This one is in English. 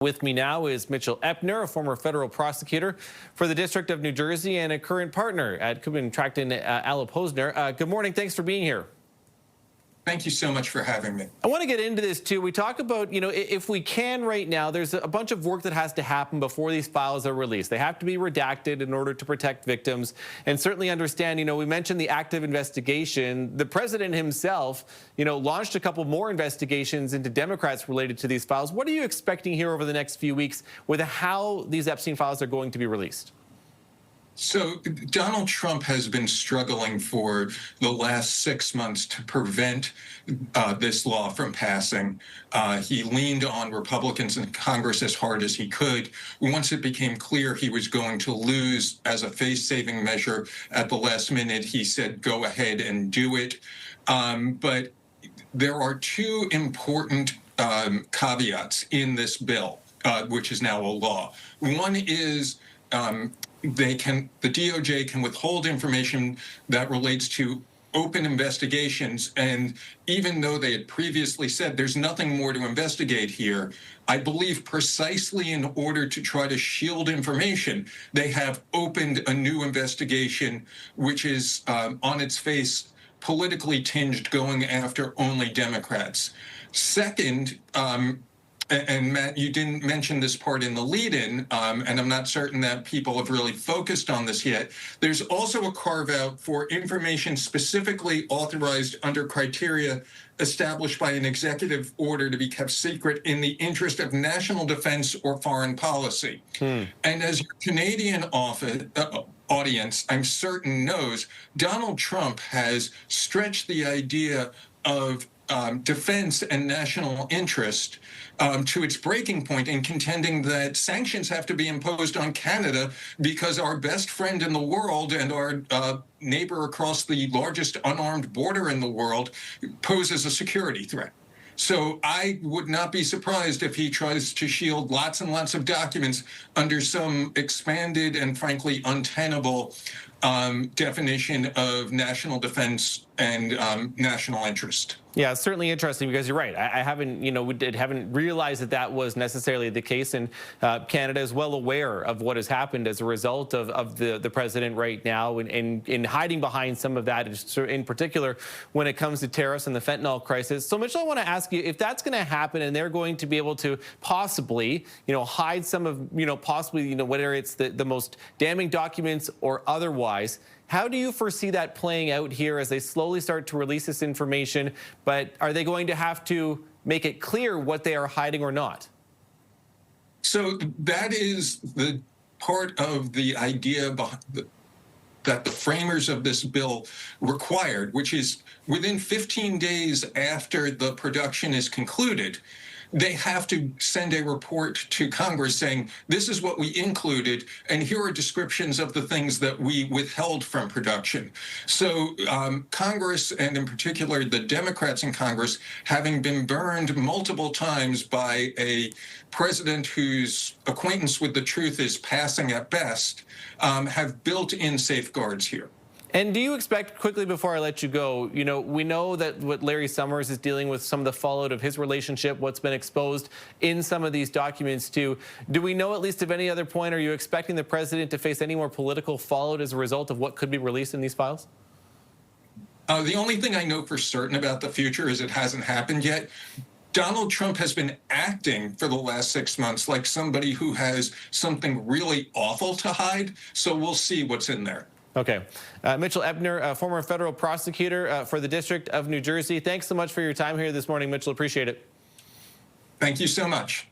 With me now is Mitchell Epner, a former federal prosecutor for the District of New Jersey and a current partner at Kubin Tracton Posner. Good morning. Thanks for being here. Thank you so much for having me. I want to get into this, too. We talk about, if we can right now, there's a bunch of work that has to happen before these files are released. They have to be redacted in order to protect victims and certainly understand, we mentioned the active investigation. The president himself, launched a couple more investigations into Democrats related to these files. What are you expecting here over the next few weeks with how these Epstein files are going to be released? So Donald Trump has been struggling for the last 6 months to prevent this law from passing. He leaned on Republicans in Congress as hard as he could. Once it became clear he was going to lose as a face-saving measure at the last minute, he said, go ahead and do it. But there are two important caveats in this bill, which is now a law. One is the DOJ can withhold information that relates to open investigations. And even though they had previously said there's nothing more to investigate here, I believe precisely in order to try to shield information, they have opened a new investigation, which is on its face politically tinged, going after only Democrats. Second, and Matt, you didn't mention this part in the lead-in, and I'm not certain that people have really focused on this yet. There's also a carve-out for information specifically authorized under criteria established by an executive order to be kept secret in the interest of national defense or foreign policy. And as your Canadian audience, I'm certain knows, Donald Trump has stretched the idea of defense and national interest to its breaking point in contending that sanctions have to be imposed on Canada because our best friend in the world and our neighbor across the largest unarmed border in the world poses a security threat. So I would not be surprised if he tries to shield lots and lots of documents under some expanded and frankly untenable definition of national defense and national interest. Yeah, it's certainly interesting because you're right. I haven't, haven't realized that that was necessarily the case, and Canada is well aware of what has happened as a result of the president right now, and hiding behind some of that, in particular when it comes to tariffs and the fentanyl crisis. So, Mitchell, I want to ask you if that's going to happen, and they're going to be able to possibly, hide some of, possibly, whether it's the most damning documents or otherwise. How do you foresee that playing out here as they slowly start to release this information? But are they going to have to make it clear what they are hiding or not? So that is the part of the idea that the framers of this bill required, which is within 15 days after the production is concluded, they have to send a report to Congress saying, this is what we included, and here are descriptions of the things that we withheld from production. So Congress, and in particular the Democrats in Congress, having been burned multiple times by a president whose acquaintance with the truth is passing at best, have built in safeguards here. And do you expect, quickly before I let you go, we know that what Larry Summers is dealing with, some of the fallout of his relationship, what's been exposed in some of these documents too. Do we know, at least at any other point, are you expecting the president to face any more political fallout as a result of what could be released in these files? The only thing I know for certain about the future is it hasn't happened yet. Donald Trump has been acting for the last 6 months like somebody who has something really awful to hide. So we'll see what's in there. Okay. Mitchell Epner, former federal prosecutor for the District of New Jersey. Thanks so much for your time here this morning, Mitchell. Appreciate it. Thank you so much.